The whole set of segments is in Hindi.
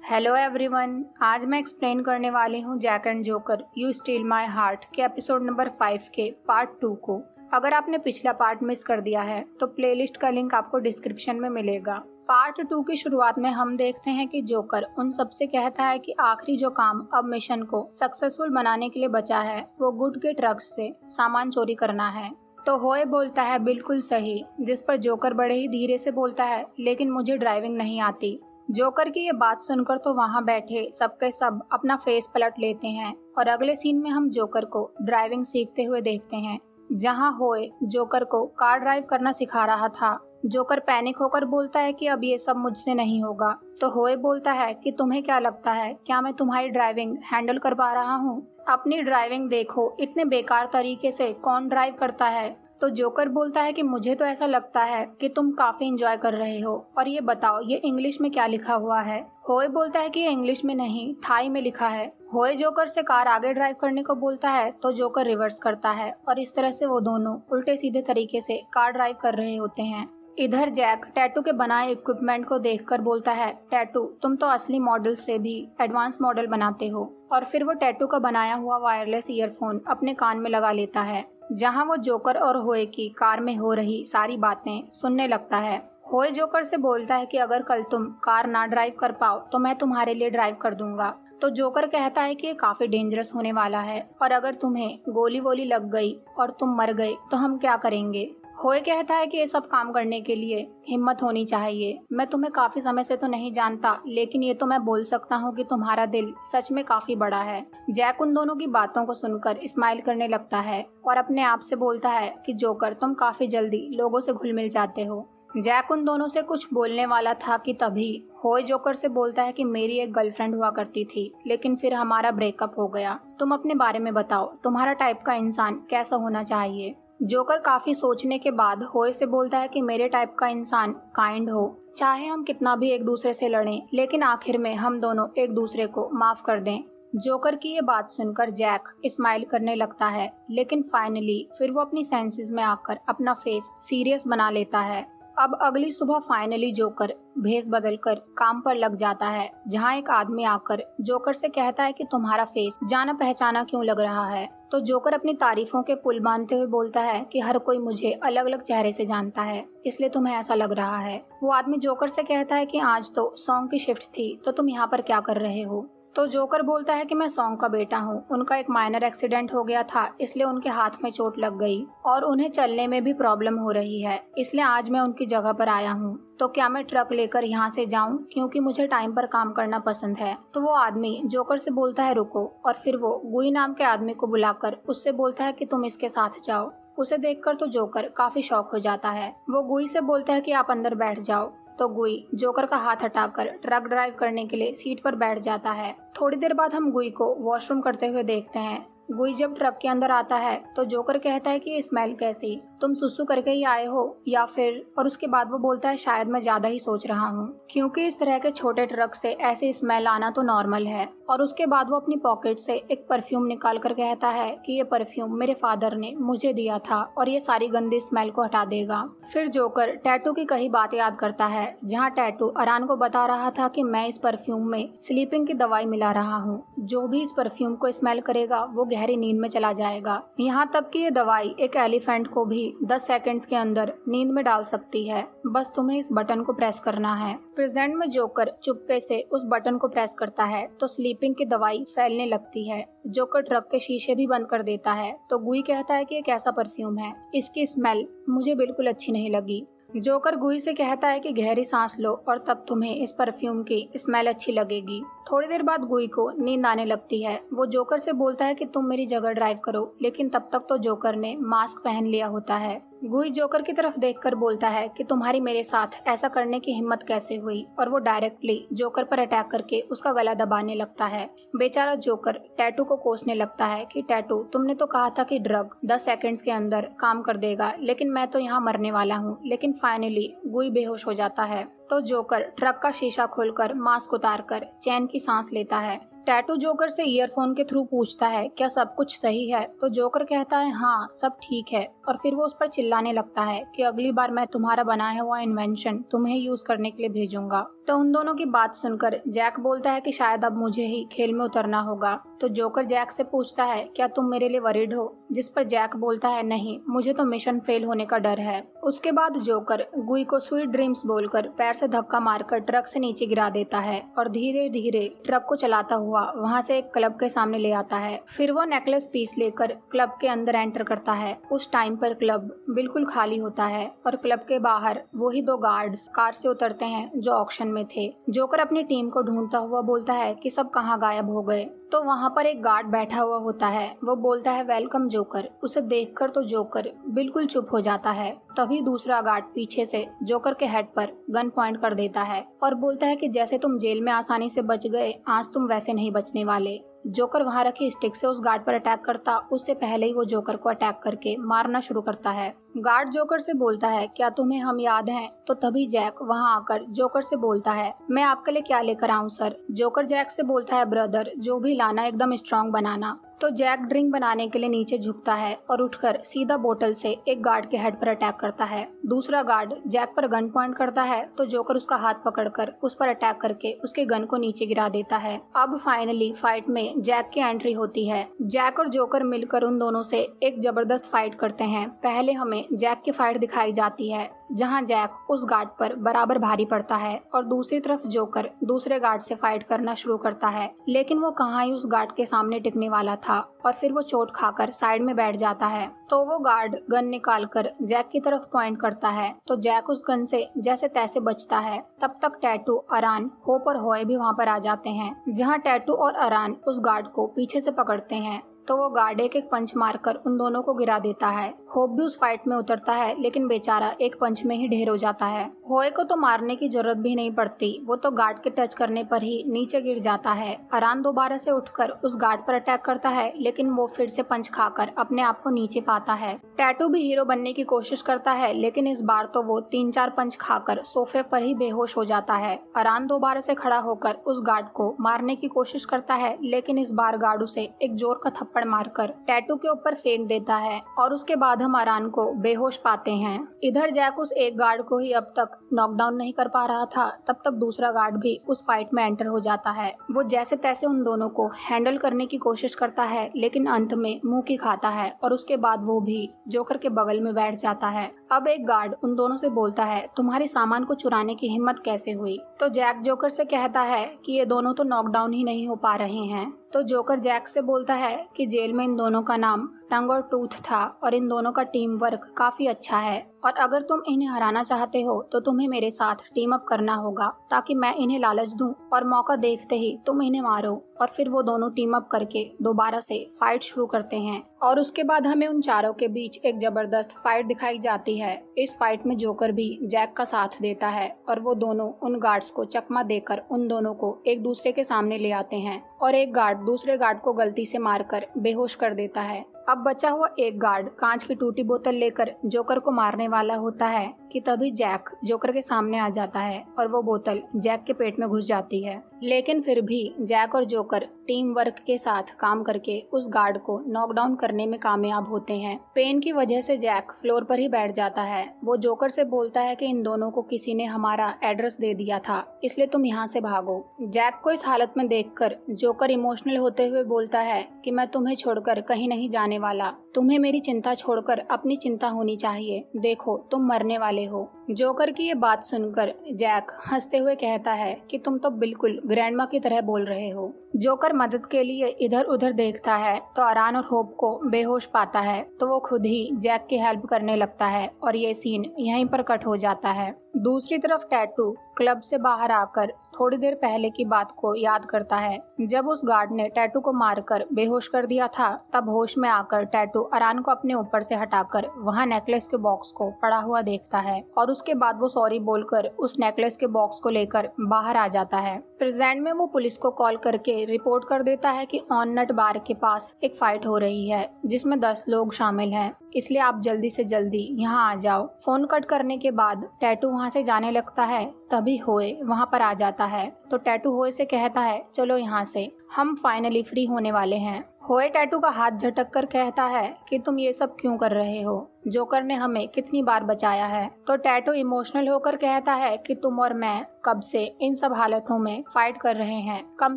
हेलो एवरीवन, आज मैं एक्सप्लेन करने वाली हूँ Jack and Joker you steal my heart के एपिसोड नंबर 5 के पार्ट 2 को। अगर आपने पिछला पार्ट मिस कर दिया है तो प्लेलिस्ट का लिंक आपको डिस्क्रिप्शन में मिलेगा। पार्ट 2 की शुरुआत में हम देखते हैं कि जोकर उन सबसे कहता है कि आखिरी जो काम अब मिशन को सक्सेसफुल बनाने के लिए बचा है वो गुड के ट्रक से सामान चोरी करना है। तो होए बोलता है बिल्कुल सही, जिस पर जोकर बड़े ही धीरे से बोलता है लेकिन मुझे ड्राइविंग नहीं आती। जोकर की ये बात सुनकर तो वहाँ बैठे सबके सब अपना फेस पलट लेते हैं और अगले सीन में हम जोकर को ड्राइविंग सीखते हुए देखते हैं, जहाँ होए जोकर को कार ड्राइव करना सिखा रहा था। जोकर पैनिक होकर बोलता है कि अब ये सब मुझसे नहीं होगा। तो होए बोलता है कि तुम्हें क्या लगता है, क्या मैं तुम्हारी ड्राइविंग हैंडल कर पा रहा हूँ? अपनी ड्राइविंग देखो, इतने बेकार तरीके से कौन ड्राइव करता है? तो जोकर बोलता है कि मुझे तो ऐसा लगता है कि तुम काफी एंजॉय कर रहे हो, और ये बताओ ये इंग्लिश में क्या लिखा हुआ है? होए बोलता है कि ये इंग्लिश में नहीं, थाई में लिखा है। होए जोकर से कार आगे ड्राइव करने को बोलता है तो जोकर रिवर्स करता है और इस तरह से वो दोनों उल्टे सीधे तरीके से कार ड्राइव कर रहे होते हैं। इधर जैक टैटू के बनाए इक्विपमेंट को देखकर बोलता है, टैटू तुम तो असली मॉडल से भी एडवांस मॉडल बनाते हो। और फिर वो टैटू का बनाया हुआ वायरलेस ईयरफोन अपने कान में लगा लेता है, जहां वो जोकर और होए की कार में हो रही सारी बातें सुनने लगता है। होए जोकर से बोलता है कि अगर कल तुम कार ना ड्राइव कर पाओ तो मैं तुम्हारे लिए ड्राइव कर दूंगा। तो जोकर कहता है कि ये काफी डेंजरस होने वाला है और अगर तुम्हें गोली वोली लग गई और तुम मर गए तो हम क्या करेंगे? होए कहता है कि ये सब काम करने के लिए हिम्मत होनी चाहिए। मैं तुम्हें काफी समय से तो नहीं जानता, लेकिन ये तो मैं बोल सकता हूँ कि तुम्हारा दिल सच में काफी बड़ा है। जैक उन दोनों की बातों को सुनकर स्माइल करने लगता है और अपने आप से बोलता है कि जोकर तुम काफी जल्दी लोगों से घुल मिल जाते हो। जैक उन दोनों से कुछ बोलने वाला था कि तभी होए जोकर से बोलता है कि मेरी एक गर्लफ्रेंड हुआ करती थी, लेकिन फिर हमारा ब्रेकअप हो गया। तुम अपने बारे में बताओ, तुम्हारा टाइप का इंसान कैसा होना चाहिए? जोकर काफी सोचने के बाद होए से बोलता है कि मेरे टाइप का इंसान काइंड हो, चाहे हम कितना भी एक दूसरे से लड़ें लेकिन आखिर में हम दोनों एक दूसरे को माफ कर दें। जोकर की ये बात सुनकर जैक स्माइल करने लगता है, लेकिन फाइनली फिर वो अपनी सेंसेस में आकर अपना फेस सीरियस बना लेता है। अब अगली सुबह फाइनली जोकर भेस बदलकर काम पर लग जाता है, जहाँ एक आदमी आकर जोकर से कहता है कि तुम्हारा फेस जाना पहचाना क्यों लग रहा है? तो जोकर अपनी तारीफों के पुल बांधते हुए बोलता है कि हर कोई मुझे अलग अलग चेहरे से जानता है, इसलिए तुम्हें ऐसा लग रहा है। वो आदमी जोकर से कहता है कि आज तो सॉन्ग की शिफ्ट थी, तो तुम यहाँ पर क्या कर रहे हो? तो जोकर बोलता है कि मैं सॉन्ग का बेटा हूँ, उनका एक माइनर एक्सीडेंट हो गया था, इसलिए उनके हाथ में चोट लग गई और उन्हें चलने में भी प्रॉब्लम हो रही है, इसलिए आज मैं उनकी जगह पर आया हूँ। तो क्या मैं ट्रक लेकर यहाँ से जाऊँ, क्योंकि मुझे टाइम पर काम करना पसंद है? तो वो आदमी जोकर से बोलता है रुको, और फिर वो गुई नाम के आदमी को बुलाकर उससे बोलता है कि तुम इसके साथ जाओ। उसे देखकर तो जोकर काफी शॉक हो जाता है। वो गुई से बोलता है कि आप अंदर बैठ जाओ। तो गुई जोकर का हाथ हटाकर ट्रक ड्राइव करने के लिए सीट पर बैठ जाता है। थोड़ी देर बाद हम गुई को वॉशरूम करते हुए देखते हैं। गुई जब ट्रक के अंदर आता है तो जोकर कहता है कि ये स्मेल कैसी, तुम सुसु करके ही आए हो या फिर? और उसके बाद वो बोलता है शायद मैं ज्यादा ही सोच रहा हूँ, क्योंकि इस तरह के छोटे ट्रक से ऐसे स्मेल आना तो नॉर्मल है। और उसके बाद वो अपनी पॉकेट से एक परफ्यूम निकाल कर कहता है कि ये परफ्यूम मेरे फादर ने मुझे दिया था और ये सारी गंदी स्मेल को हटा देगा। फिर जोकर टैटू की कई बात याद करता है, जहाँ टैटू अरान को बता रहा था कि मैं इस परफ्यूम में स्लीपिंग की दवाई मिला रहा हूँ, जो भी इस परफ्यूम को स्मेल करेगा वो गहरी नींद में चला जाएगा। यहाँ तक कि ये दवाई एक एलिफेंट को भी 10 सेकंड्स के अंदर नींद में डाल सकती है, बस तुम्हें इस बटन को प्रेस करना है। प्रेजेंट में जोकर चुपके से उस बटन को प्रेस करता है तो स्लीपिंग की दवाई फैलने लगती है। जोकर ट्रक के शीशे भी बंद कर देता है। तो गुई कहता है कि ये कैसा परफ्यूम है, इसकी स्मेल मुझे बिल्कुल अच्छी नहीं लगी। जोकर गुई से कहता है कि गहरी सांस लो और तब तुम्हें इस परफ्यूम की स्मेल अच्छी लगेगी। थोड़ी देर बाद गुई को नींद आने लगती है। वो जोकर से बोलता है कि तुम मेरी जगह ड्राइव करो, लेकिन तब तक तो जोकर ने मास्क पहन लिया होता है। गुई जोकर की तरफ देखकर बोलता है कि तुम्हारी मेरे साथ ऐसा करने की हिम्मत कैसे हुई, और वो डायरेक्टली जोकर पर अटैक करके उसका गला दबाने लगता है। बेचारा जोकर टैटू को कोसने लगता है कि टैटू तुमने तो कहा था कि ड्रग 10 सेकंड्स के अंदर काम कर देगा, लेकिन मैं तो यहाँ मरने वाला हूँ। लेकिन फाइनली गुई बेहोश हो जाता है। तो जोकर ट्रक का शीशा खोलकर मास्क उतारकर चैन की सांस लेता है। टैटू जोकर से ईयरफोन के थ्रू पूछता है क्या सब कुछ सही है? तो जोकर कहता है हाँ सब ठीक है, और फिर वो उस पर चिल्लाने लगता है कि अगली बार मैं तुम्हारा बनाया हुआ इन्वेंशन तुम्हें यूज करने के लिए भेजूंगा। तो उन दोनों की बात सुनकर जैक बोलता है कि शायद अब मुझे ही खेल में उतरना होगा। तो जोकर जैक से पूछता है क्या तुम मेरे लिए वरीड हो, जिस पर जैक बोलता है नहीं, मुझे तो मिशन फेल होने का डर है। उसके बाद जोकर गुई को स्वीट ड्रीम्स बोलकर पैर से धक्का मारकर ट्रक से नीचे गिरा देता है और धीरे धीरे ट्रक को चलाता हुआ वहां से एक क्लब के सामने ले आता है। फिर वो नेकलेस पीस लेकर क्लब के अंदर एंटर करता है। उस टाइम पर क्लब बिल्कुल खाली होता है और क्लब के बाहर वही दो गार्ड्स कार से उतरते हैं जो ऑक्शन में थे। जोकर अपनी टीम को ढूंढता हुआ बोलता है कि सब कहाँ गायब हो गए। तो वहाँ पर एक गार्ड बैठा हुआ होता है। वो बोलता है वेलकम जोकर। उसे देखकर तो जोकर बिल्कुल चुप हो जाता है। तभी दूसरा गार्ड पीछे से जोकर के हेड पर गन पॉइंट कर देता है और बोलता है कि जैसे तुम जेल में आसानी से बच गए, आज तुम वैसे नहीं बचने वाले। जोकर वहां रखी स्टिक से उस गार्ड पर अटैक करता उससे पहले ही वो जोकर को अटैक करके मारना शुरू करता है। गार्ड जोकर से बोलता है क्या तुम्हें हम याद हैं? तो तभी जैक वहां आकर जोकर से बोलता है मैं आपके लिए क्या लेकर आऊं सर। जोकर जैक से बोलता है ब्रदर, जो भी लाना एकदम स्ट्रांग बनाना। तो जैक ड्रिंक बनाने के लिए नीचे झुकता है और उठकर सीधा बोतल से एक गार्ड के हेड पर अटैक करता है। दूसरा गार्ड जैक पर गन पॉइंट करता है तो जोकर उसका हाथ पकड़कर उस पर अटैक करके उसके गन को नीचे गिरा देता है। अब फाइनली फाइट में जैक की एंट्री होती है। जैक और जोकर मिलकर उन दोनों से एक जबरदस्त फाइट करते हैं। पहले हमें जैक की फाइट दिखाई जाती है जहां जैक उस गार्ड पर बराबर भारी पड़ता है और दूसरी तरफ जोकर दूसरे गार्ड से फाइट करना शुरू करता है, लेकिन वो कहाँ ही उस गार्ड के सामने टिकने वाला था और फिर वो चोट खाकर साइड में बैठ जाता है। तो वो गार्ड गन निकालकर जैक की तरफ पॉइंट करता है तो जैक उस गन से जैसे तैसे बचता है। तब तक टैटू, अरान, होप और होए भी वहाँ पर आ जाते हैं, जहाँ टैटू और अरान उस गार्ड को पीछे से पकड़ते हैं। तो वो गार्ड एक पंच मारकर उन दोनों को गिरा देता है। होप भी उस फाइट में उतरता है, लेकिन बेचारा एक पंच में ही ढेर हो जाता है। होए को तो मारने की जरूरत भी नहीं पड़ती, वो तो गार्ड के टच करने पर ही नीचे गिर जाता है। अरान दोबारा से उठकर उस गार्ड पर अटैक करता है, लेकिन वो फिर से पंच खाकर अपने आप को नीचे पाता है। टैटू भी हीरो बनने की कोशिश करता है, लेकिन इस बार तो वो 3-4 पंच खाकर सोफे पर ही बेहोश हो जाता है। अरान दोबारा से खड़ा होकर उस गार्ड को मारने की कोशिश करता है, लेकिन इस बार गार्ड उसे एक जोर का थप्पड़ मारकर टैटू के ऊपर फेंक देता है और उसके बाद हम अरान को बेहोश पाते हैं। इधर जैक उस एक गार्ड को ही अब तक नॉकडाउन नहीं कर पा रहा था, तब तक दूसरा गार्ड भी उस फाइट में एंटर हो जाता है। वो जैसे तैसे उन दोनों को हैंडल करने की कोशिश करता है, लेकिन अंत में मुंह की खाता है और उसके बाद वो भी जोकर के बगल में बैठ जाता है। अब एक गार्ड उन दोनों से बोलता है तुम्हारे सामान को चुराने की हिम्मत कैसे हुई? तो जैक जोकर से कहता है कि ये दोनों तो नॉकडाउन ही नहीं हो पा रहे हैं। तो जोकर जैक से बोलता है कि जेल में इन दोनों का नाम टंग और टूथ था और इन दोनों का टीम वर्क काफी अच्छा है और अगर तुम इन्हें हराना चाहते हो तो तुम्हें मेरे साथ टीम अप करना होगा ताकि मैं इन्हें लालच दूं और मौका देखते ही तुम इन्हें मारो। और फिर वो दोनों टीम अप करके दोबारा से फाइट शुरू करते हैं और उसके बाद हमें उन चारों के बीच एक जबरदस्त फाइट दिखाई जाती है। इस फाइट में जोकर भी जैक का साथ देता है और वो दोनों उन गार्ड्स को चकमा देकर उन दोनों को एक दूसरे के सामने ले आते हैं और एक गार्ड दूसरे गार्ड को गलती से मारकर बेहोश कर देता है। अब बचा हुआ एक गार्ड कांच की टूटी बोतल लेकर जोकर को मारने वाला होता है कि तभी जैक जोकर के सामने आ जाता है और वो बोतल जैक के पेट में घुस जाती है। लेकिन फिर भी जैक और जोकर टीम वर्क के साथ काम करके उस गार्ड को नॉकडाउन करने में कामयाब होते हैं। पेन की वजह से जैक फ्लोर पर ही बैठ जाता है। वो जोकर से बोलता है कि इन दोनों को किसी ने हमारा एड्रेस दे दिया था, इसलिए तुम यहाँ से भागो। जैक को इस हालत में देखकर जोकर इमोशनल होते हुए बोलता है कि मैं तुम्हें छोड़कर कहीं नहीं जाने वाला, तुम्हें मेरी चिंता छोड़कर अपनी चिंता होनी चाहिए, देखो तुम मरने वाले हो। जोकर की ये बात सुनकर जैक हंसते हुए कहता है कि तुम तो बिल्कुल ग्रैंडमा की तरह बोल रहे हो। जोकर मदद के लिए इधर उधर देखता है तो अरान और होप को बेहोश पाता है, तो वो खुद ही जैक की हेल्प करने लगता है और ये सीन यहीं पर कट हो जाता है। दूसरी तरफ टैटू क्लब से बाहर आकर थोड़ी देर पहले की बात को याद करता है। जब उस गार्ड ने टैटू को मारकर बेहोश कर दिया था, तब होश में आकर टैटू अरान को अपने ऊपर से हटाकर वहां नेकलेस के बॉक्स को पड़ा हुआ देखता है और उसके बाद वो सॉरी बोलकर उस नेकलेस के बॉक्स को लेकर बाहर आ जाता है। प्रेजेंट में वो पुलिस को कॉल करके रिपोर्ट कर देता है कि ऑन नट बार के पास एक फाइट हो रही है जिसमें 10 लोग शामिल हैं, इसलिए आप जल्दी से जल्दी यहाँ आ जाओ। फोन कट करने के बाद टैटू वहाँ से जाने लगता है, तभी होए वहाँ पर आ जाता है। तो टैटू होए से कहता है चलो यहाँ से, हम फाइनली फ्री होने वाले हैं। होए टैटू का हाथ झटक कर कहता है कि तुम ये सब क्यों कर रहे हो। जोकर ने हमें कितनी बार बचाया है। तो टैटू इमोशनल होकर कहता है कि तुम और मैं कब से इन सब हालतों में फाइट कर रहे हैं, कम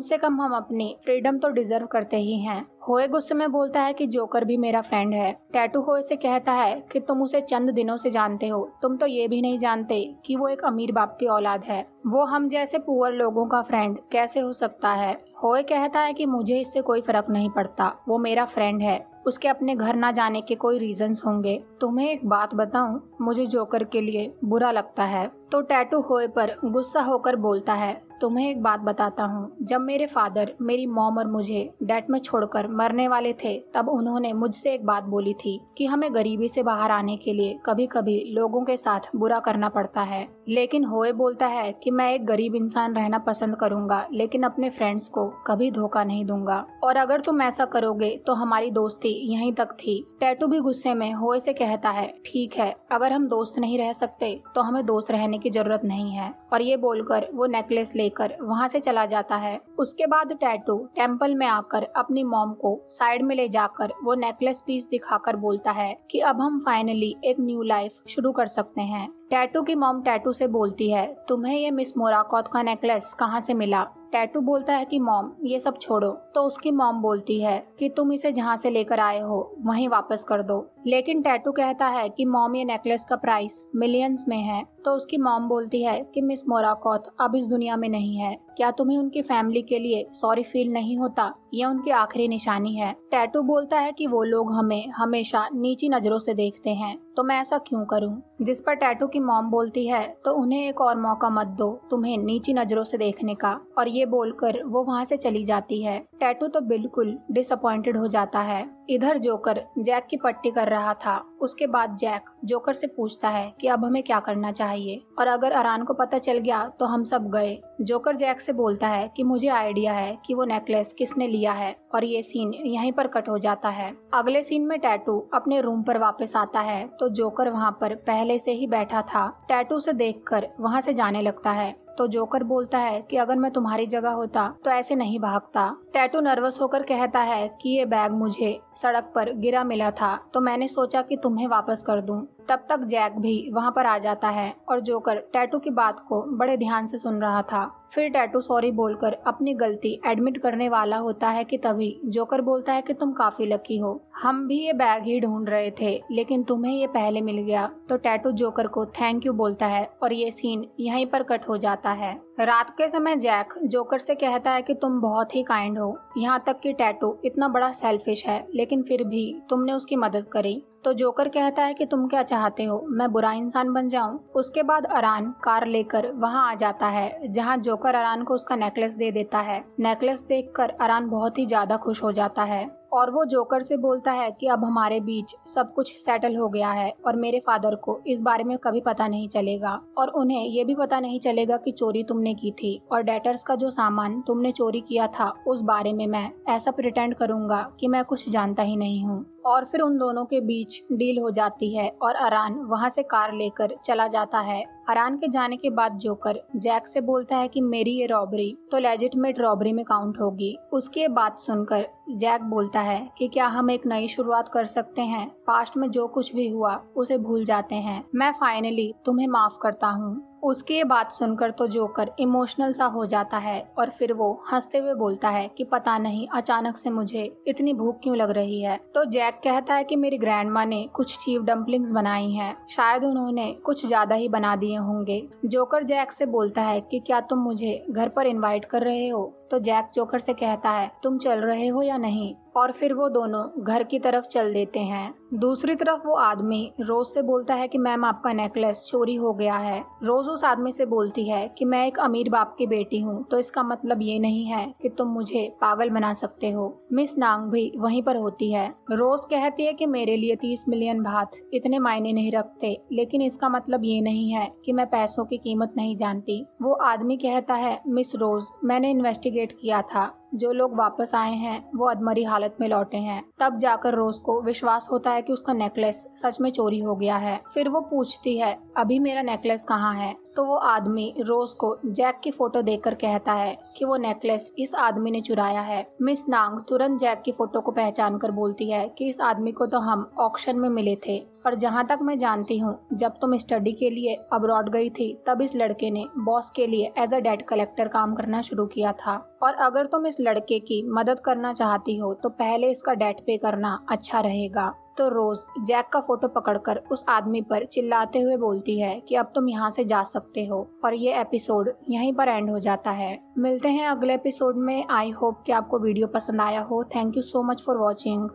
से कम हम अपनी फ्रीडम तो डिजर्व करते ही हैं। होए गुस्से में बोलता है कि जोकर भी मेरा फ्रेंड है। टैटू होए से कहता है कि तुम उसे चंद दिनों से जानते हो, तुम तो ये भी नहीं जानते कि वो एक अमीर बाप की औलाद है। वो हम जैसे पुअर लोगों का फ्रेंड कैसे हो सकता है। होए कहता है कि मुझे इससे कोई फर्क नहीं पड़ता, वो मेरा फ्रेंड है, उसके अपने घर ना जाने के कोई रीजंस होंगे। तुम्हें एक बात बताऊं, मुझे जोकर के लिए बुरा लगता है। तो टैटू होए पर गुस्सा होकर बोलता है, तुम्हें एक बात बताता हूँ, जब मेरे फादर मेरी मॉम और मुझे डेट में छोड़कर मरने वाले थे, तब उन्होंने मुझसे एक बात बोली थी कि हमें गरीबी से बाहर आने के लिए कभी कभी लोगों के साथ बुरा करना पड़ता है। लेकिन होए बोलता है कि मैं एक गरीब इंसान रहना पसंद करूंगा, लेकिन अपने फ्रेंड्स को कभी धोखा नहीं दूंगा, और अगर तुम ऐसा करोगे तो हमारी दोस्ती यहीं तक थी। टैटू भी गुस्से में होए से कहता है, ठीक है, अगर हम दोस्त नहीं रह सकते तो हमें दोस्त रहने की जरूरत नहीं है, और ये बोलकर वो नेकलेस लेकर वहाँ से चला जाता है। उसके बाद टैटू टेम्पल में आकर अपनी मॉम को साइड में ले जाकर वो नेकलेस पीस दिखाकर बोलता है कि अब हम फाइनली एक न्यू लाइफ शुरू कर सकते हैं। टैटू की मॉम टैटू से बोलती है, तुम्हें ये मिस मोराकॉत का नेकलेस कहाँ से मिला। टैटू बोलता है कि मॉम ये सब छोड़ो। तो उसकी मॉम बोलती है कि तुम इसे जहाँ से लेकर आए हो वहीं वापस कर दो। लेकिन टैटू कहता है कि मॉम ये नेकलेस का प्राइस मिलियंस में है। तो उसकी मॉम बोलती है कि मिस मोराकॉत अब इस दुनिया में नहीं है, क्या तुम्हें उनकी फैमिली के लिए सॉरी फील नहीं होता, यह उनकी आखिरी निशानी है। टैटू बोलता है कि वो लोग हमें हमेशा नीची नजरों से देखते हैं, तो मैं ऐसा क्यों करूं। जिस पर टैटू की मॉम बोलती है, तो उन्हें एक और मौका मत दो तुम्हें नीची नजरों से देखने का, और ये बोलकर वो वहाँ से चली जाती है। टैटू तो बिल्कुल डिसअपॉइंटेड हो जाता है। इधर जोकर जैक की पट्टी कर रहा था। उसके बाद जैक जोकर से पूछता है कि अब हमें क्या करना चाहिए, और अगर अरान को पता चल गया तो हम सब गए। जोकर जैक से बोलता है कि मुझे आइडिया है कि वो नेकलेस किसने लिया है, और ये सीन यहीं पर कट हो जाता है। अगले सीन में टैटू अपने रूम पर वापस आता है, तो जोकर वहाँ पर पहले से ही बैठा था। टैटू से देखकर वहाँ से जाने लगता है। तो जोकर बोलता है कि अगर मैं तुम्हारी जगह होता तो ऐसे नहीं भागता। टैटू नर्वस होकर कहता है कि ये बैग मुझे सड़क पर गिरा मिला था, तो मैंने सोचा कि तुम्हें वापस कर दूं। तब तक जैक भी वहाँ पर आ जाता है, और जोकर टैटू की बात को बड़े ध्यान से सुन रहा था। फिर टैटू सॉरी बोलकर अपनी गलती एडमिट करने वाला होता है कि तभी जोकर बोलता है कि तुम काफी लकी हो, हम भी ये बैग ही ढूंढ रहे थे, लेकिन तुम्हें ये पहले मिल गया। तो टैटू जोकर को थैंक यू बोलता है, और ये सीन यहीं पर कट हो जाता है। रात के समय जैक जोकर से कहता है कि तुम बहुत ही काइंड हो, यहाँ तक कि टैटू इतना बड़ा सेल्फिश है, लेकिन फिर भी तुमने उसकी मदद करी। तो जोकर कहता है कि तुम क्या चाहते हो, मैं बुरा इंसान बन जाऊं। उसके बाद अरान कार लेकर वहां आ जाता है, जहां जोकर अरान को उसका नेकलेस दे देता है। नेकलेस देखकर अरान बहुत ही ज्यादा खुश हो जाता है, और वो जोकर से बोलता है कि अब हमारे बीच सब कुछ सेटल हो गया है, और मेरे फादर को इस बारे में कभी पता नहीं चलेगा, और उन्हें ये भी पता नहीं चलेगा कि चोरी तुमने की थी, और डेटर्स का जो सामान तुमने चोरी किया था उस बारे में मैं ऐसा प्रिटेंड करूंगा कि मैं कुछ जानता ही नहीं हूँ। और फिर उन दोनों के बीच डील हो जाती है, और अरान वहाँ से कार लेकर चला जाता है। अरान के जाने के बाद जोकर जैक से बोलता है कि मेरी ये रॉबरी तो लेजिटिमेट रॉबरी में काउंट होगी। उसकी ये बात सुनकर जैक बोलता है कि क्या हम एक नई शुरुआत कर सकते हैं, पास्ट में जो कुछ भी हुआ उसे भूल जाते हैं, मैं फाइनली तुम्हें माफ करता हूँ। उसकी ये बात सुनकर तो जोकर इमोशनल सा हो जाता है, और फिर वो हंसते हुए बोलता है कि पता नहीं अचानक से मुझे इतनी भूख क्यों लग रही है। तो जैक कहता है कि मेरी ग्रैंडमा ने कुछ चीफ डम्पलिंग्स बनाई हैं, शायद उन्होंने कुछ ज्यादा ही बना दिए होंगे। जोकर जैक से बोलता है कि क्या तुम मुझे घर पर इनवाइट कर रहे हो। तो जैक जोकर से कहता है तुम चल रहे हो या नहीं, और फिर वो दोनों घर की तरफ चल देते हैं। दूसरी तरफ वो आदमी रोज से बोलता है कि मैम आपका नेकलेस चोरी हो गया है। रोज उस आदमी से बोलती है कि मैं एक अमीर बाप की बेटी हूँ, तो इसका मतलब ये नहीं है कि तुम मुझे पागल बना सकते हो। मिस नांग भी वहीं पर होती है। रोज कहती है कि मेरे लिए 30 मिलियन बात इतने मायने नहीं रखते, लेकिन इसका मतलब ये नहीं है कि मैं पैसों की कीमत नहीं जानती। वो आदमी कहता है मिस रोज, मैंने इन्वेस्टिगेट किया था, जो लोग वापस आए हैं वो अधमरी हालत में लौटे हैं। तब जाकर रोज को विश्वास होता है कि उसका नेकलेस सच में चोरी हो गया है। फिर वो पूछती है अभी मेरा नेकलेस कहाँ है। तो तो वो आदमी रोज को जैक की फोटो देखकर कहता है कि वो नेकलेस इस आदमी ने चुराया है। मिस नांग तुरंत जैक की फोटो को पहचान कर बोलती है कि इस आदमी को तो हम ऑक्शन में मिले थे, और जहाँ तक मैं जानती हूँ जब तुम स्टडी के लिए अब्रॉड गई थी तब इस लड़के ने बॉस के लिए एज अ डेट कलेक्टर काम करना शुरू किया था, और अगर तुम इस लड़के की मदद करना चाहती हो तो पहले इसका डेट पे करना अच्छा रहेगा। तो रोज जैक का फोटो पकड़कर उस आदमी पर चिल्लाते हुए बोलती है कि अब तुम यहाँ से जा सकते हो, और ये एपिसोड यहीं पर एंड हो जाता है। मिलते हैं अगले एपिसोड में। आई होप कि आपको वीडियो पसंद आया हो। Thank you so much for watching.